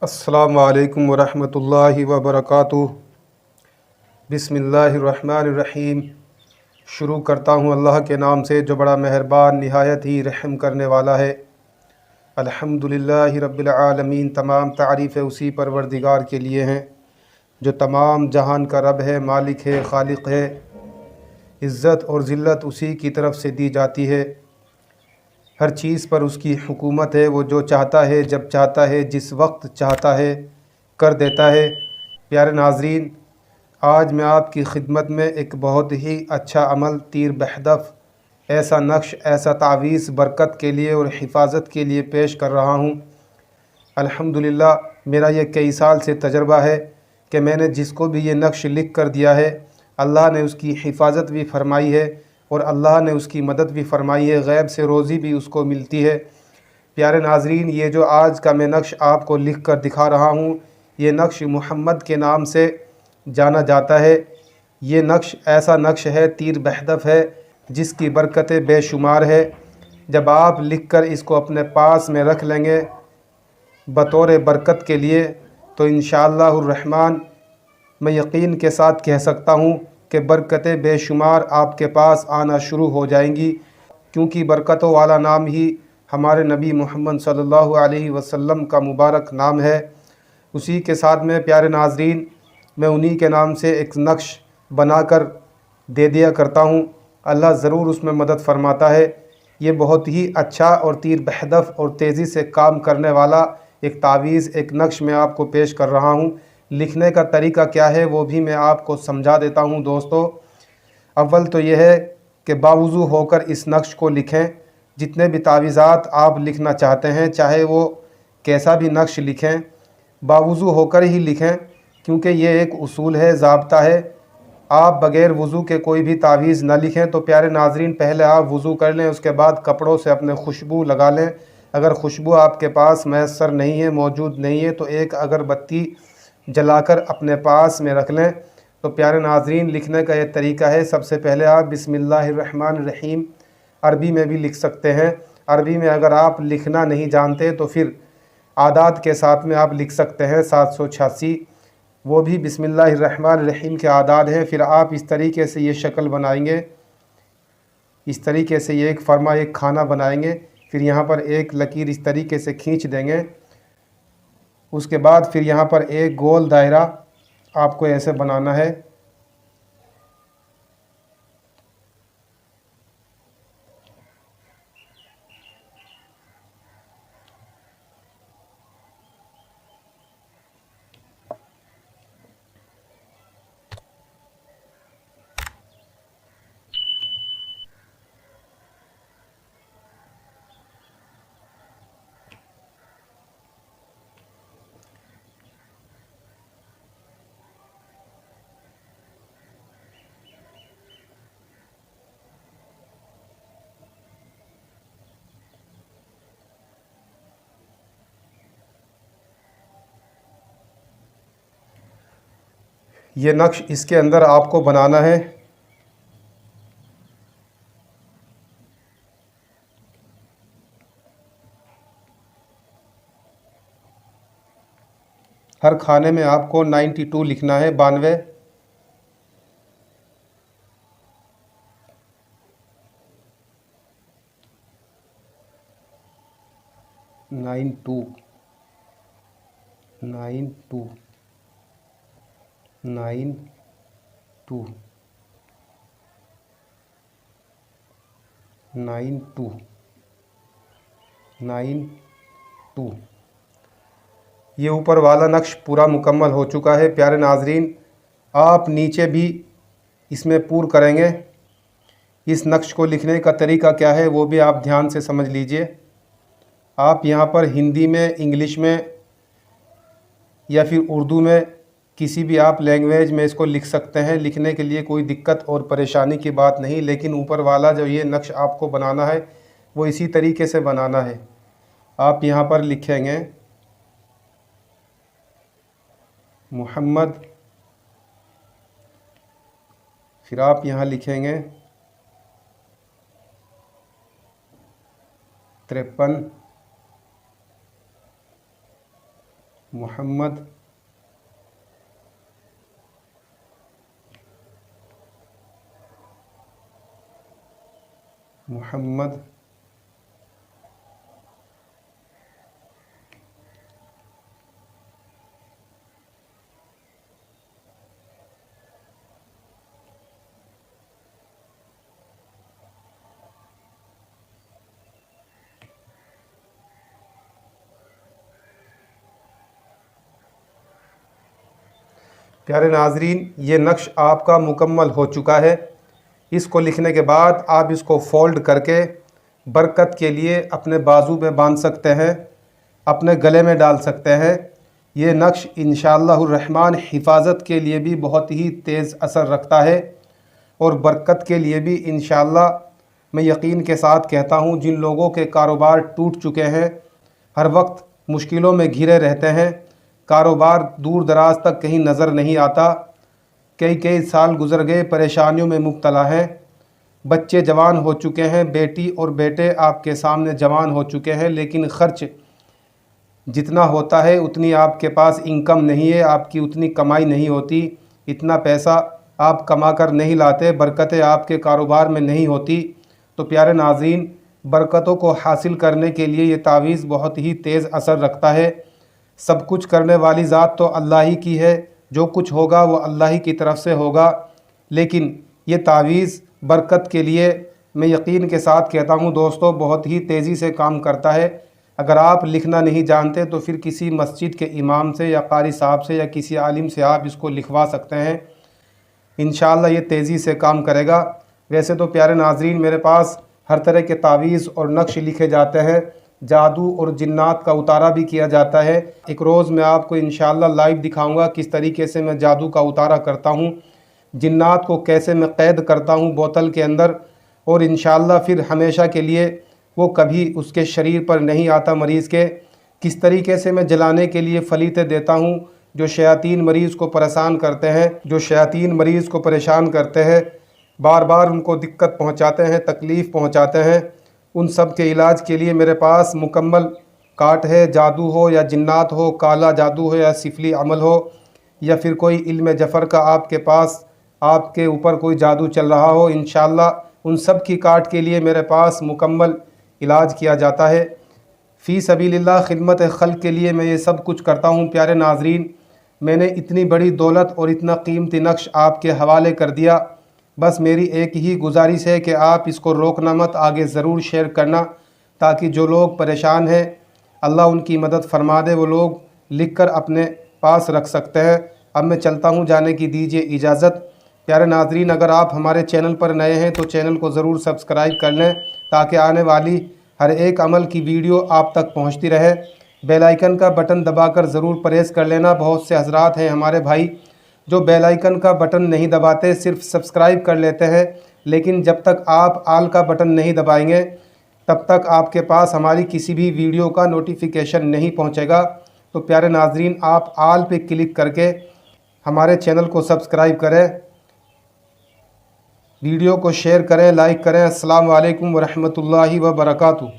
अस्सलामु अलैकुम वरहमतुल्लाहि वबरकातुहू। बिस्मिल्लाहिर्रहमानिर्रहीम। शुरू करता हूँ अल्लाह के नाम से जो बड़ा मेहरबान निहायत ही रहम करने वाला है। अल्हम्दुलिल्लाहि रब्बिल आलमीन। तमाम तारीफ़ें उसी परवरदिगार के लिए हैं जो तमाम जहान का रब है, मालिक है, खालिक है। इज़्ज़त और ज़िल्लत उसी की तरफ से दी जाती है। हर चीज़ पर उसकी हुकूमत है। वो जो चाहता है, जब चाहता है, जिस वक्त चाहता है कर देता है। प्यारे नाज़रीन, आज मैं आपकी खिदमत में एक बहुत ही अच्छा अमल, तीर बहदफ, ऐसा नक्श, ऐसा तावीज़ बरकत के लिए और हिफाजत के लिए पेश कर रहा हूँ। अल्हम्दुलिल्लाह मेरा ये कई साल से तजर्बा है कि मैंने जिसको भी ये नक्श लिख कर दिया है, अल्लाह ने उसकी हिफाजत भी फरमाई है और अल्लाह ने उसकी मदद भी फरमाई है। गैब से रोज़ी भी उसको मिलती है। प्यारे नाज़रीन, ये जो आज का मैं नक्श आपको लिख कर दिखा रहा हूँ, ये नक्श मोहम्मद के नाम से जाना जाता है। ये नक्श ऐसा नक्श है, तीर बहदफ है, जिसकी बरकतें बेशुमार है। जब आप लिख कर इसको अपने पास में रख लेंगे बतौर बरकत के लिए, तो इंशाअल्लाहुर रहमान मैं यकीन के साथ कह सकता हूँ कि बरकतें बेशुमार आपके पास आना शुरू हो जाएंगी, क्योंकि बरकतों वाला नाम ही हमारे नबी मोहम्मद सल्लल्लाहु अलैहि वसल्लम का मुबारक नाम है। उसी के साथ में प्यारे नाज़रीन, मैं उन्हीं के नाम से एक नक्श बनाकर दे दिया करता हूँ। अल्लाह ज़रूर उसमें मदद फ़रमाता है। ये बहुत ही अच्छा और तीर बहदफ और तेज़ी से काम करने वाला एक तावीज़, एक नक्श मैं आपको पेश कर रहा हूँ। लिखने का तरीका क्या है वो भी मैं आपको समझा देता हूँ दोस्तों। अव्वल तो यह है कि बावुज़ू होकर इस नक्श को लिखें। जितने भी तावीज़ात आप लिखना चाहते हैं, चाहे वो कैसा भी नक्श लिखें, बावुज़ू होकर ही लिखें, क्योंकि ये एक उसूल है, ज़ाब्ता है। आप बग़ैर वज़ू के कोई भी तावीज़ ना लिखें। तो प्यारे नाज़रीन, पहले आप वज़ू कर लें, उसके बाद कपड़ों से अपने खुशबू लगा लें। अगर खुशबू आपके पास मैसर नहीं है, मौजूद नहीं है, तो एक अगरबत्ती जलाकर अपने पास में रख लें। तो प्यारे नाज़रीन, लिखने का ये तरीका है। सबसे पहले आप बिस्मिल्लाहिर्रहमानिर्रहीम अरबी में भी लिख सकते हैं। अरबी में अगर आप लिखना नहीं जानते तो फिर आदाद के साथ में आप लिख सकते हैं 786, वो भी बिस्मिल्लाहिर्रहमानिर्रहीम के आदाद हैं। फिर आप इस तरीके से ये शक्ल बनाएंगे, इस तरीके से ये एक फरमा, एक खाना बनाएंगे। फिर यहाँ पर एक लकीर इस तरीके से खींच देंगे। उसके बाद फिर यहाँ पर एक गोल दायरा आपको ऐसे बनाना है। ये नक्श इसके अंदर आपको बनाना है। हर खाने में आपको 92 लिखना है, 92। 92, 92, 92, 92, 92। ये ऊपर वाला नक्श पूरा मुकम्मल हो चुका है। प्यारे नाजरीन, आप नीचे भी इसमें पूर करेंगे। इस नक्श को लिखने का तरीका क्या है वो भी आप ध्यान से समझ लीजिए। आप यहाँ पर हिंदी में, इंग्लिश में या फिर उर्दू में, किसी भी आप लैंग्वेज में इसको लिख सकते हैं। लिखने के लिए कोई दिक्कत और परेशानी की बात नहीं। लेकिन ऊपर वाला जो ये नक्श आपको बनाना है वो इसी तरीके से बनाना है। आप यहाँ पर लिखेंगे मोहम्मद, फिर आप यहाँ लिखेंगे 53, मोहम्मद मोहम्मद प्यारे नाजरीन, ये नक्श आपका मुकम्मल हो चुका है। इसको लिखने के बाद आप इसको फ़ोल्ड करके बरकत के लिए अपने बाजू में बांध सकते हैं, अपने गले में डाल सकते हैं। ये नक्श इंशाअल्लाहुर रहमान हिफाजत के लिए भी बहुत ही तेज़ असर रखता है और बरकत के लिए भी इंशाअल्लाह मैं यकीन के साथ कहता हूँ, जिन लोगों के कारोबार टूट चुके हैं, हर वक्त मुश्किलों में घिरे रहते हैं, कारोबार दूर दराज तक कहीं नज़र नहीं आता, कई साल गुजर गए, परेशानियों में मुब्तला हैं, बच्चे जवान हो चुके हैं, बेटी और बेटे आपके सामने जवान हो चुके हैं, लेकिन ख़र्च जितना होता है उतनी आपके पास इनकम नहीं है, आपकी उतनी कमाई नहीं होती, इतना पैसा आप कमा कर नहीं लाते, बरकतें आपके कारोबार में नहीं होती। तो प्यारे नाज़रीन, बरकतों को हासिल करने के लिए ये तावीज़ बहुत ही तेज़ असर रखता है। सब कुछ करने वाली ज़ात तो अल्लाह ही की है, जो कुछ होगा वो अल्लाह ही की तरफ से होगा, लेकिन ये तावीज़ बरकत के लिए मैं यकीन के साथ कहता हूँ दोस्तों, बहुत ही तेज़ी से काम करता है। अगर आप लिखना नहीं जानते तो फिर किसी मस्जिद के इमाम से या कारी साहब से या किसी आलिम से आप इसको लिखवा सकते हैं, इंशाअल्लाह ये तेज़ी से काम करेगा। वैसे तो प्यारे नाजरीन, मेरे पास हर तरह के तावीज़ और नक्श लिखे जाते हैं, जादू और जिन्नात का उतारा भी किया जाता है। एक रोज़ मैं आपको इंशाअल्लाह लाइव दिखाऊंगा किस तरीके से मैं जादू का उतारा करता हूँ, जिन्नात को कैसे मैं क़ैद करता हूँ बोतल के अंदर, और इंशाअल्लाह फिर हमेशा के लिए वो कभी उसके शरीर पर नहीं आता मरीज़ के। किस तरीके से मैं जलाने के लिए फलीते देता हूँ, जो शयातीन मरीज़ को परेशान करते हैं, जो शयातीन मरीज़ को परेशान करते हैं, बार बार उनको दिक्कत पहुँचाते हैं, तकलीफ़ पहुँचाते हैं, उन सब के इलाज के लिए मेरे पास मुकम्मल काट है। जादू हो या जिन्नात हो, काला जादू हो या सिफली अमल हो, या फिर कोई इल्म जफ़र का आपके पास आपके ऊपर कोई जादू चल रहा हो, इंशाअल्लाह उन सब की काट के लिए मेरे पास मुकम्मल इलाज किया जाता है। फ़ी सबीलिल्लाह खिदमत खल्क़ के लिए मैं ये सब कुछ करता हूँ। प्यारे नाजरीन, मैंने इतनी बड़ी दौलत और इतना कीमती नक्श आपके हवाले कर दिया। बस मेरी एक ही गुजारिश है कि आप इसको रोकना मत, आगे ज़रूर शेयर करना, ताकि जो लोग परेशान हैं अल्लाह उनकी मदद फरमा दे, वो लोग लिख कर अपने पास रख सकते हैं। अब मैं चलता हूँ, जाने की दीजिए इजाज़त। प्यारे नाजरीन, अगर आप हमारे चैनल पर नए हैं तो चैनल को ज़रूर सब्सक्राइब कर लें, ताकि आने वाली हर एक अमल की वीडियो आप तक पहुँचती रहे। बेल आइकन का बटन दबाकर ज़रूर प्रेस कर लेना। बहुत से हज़रात हैं हमारे भाई जो बेल आइकन का बटन नहीं दबाते, सिर्फ सब्सक्राइब कर लेते हैं, लेकिन जब तक आप आल का बटन नहीं दबाएंगे तब तक आपके पास हमारी किसी भी वीडियो का नोटिफिकेशन नहीं पहुंचेगा। तो प्यारे नाजरीन, आप आल पे क्लिक करके हमारे चैनल को सब्सक्राइब करें, वीडियो को शेयर करें, लाइक करें। अस्सलाम वालेकुम व रहमतुल्लाहि व बरकातुहू।